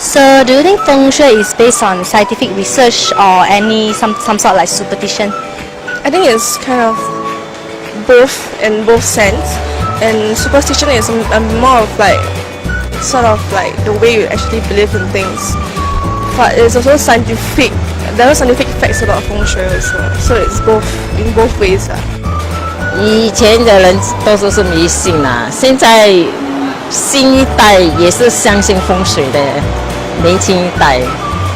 So, do you think Feng Shui is based on scientific research or some sort like superstition? I think it's kind of both in both sense, and superstition is more of like sort of like the way you actually believe in things, but it's also scientific. There are scientific facts about Feng Shui also, so it's both in both ways. 以前的人都说是迷信啦，现在新一代也是相信风水的，年轻一代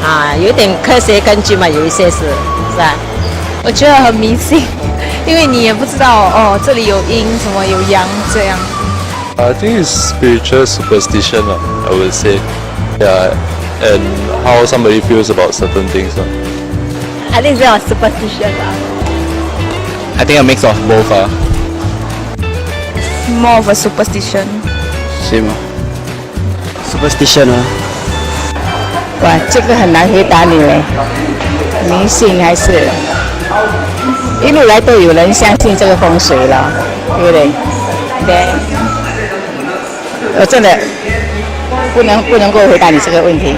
啊，有点科学根据嘛，有一些是吧？我觉得很迷信，因为你也不知道哦，这里有阴，什么有阳这样。I think it's spiritual superstition, I would say. Yeah, and how somebody feels about certain things. I think it's based on superstition. I think a mix of both. More of a superstition. Same. Superstition 哇，这个很难回答你嘞，迷信还是一路来都有人相信这个风水了，对不对？对，我真的不能够回答你这个问题。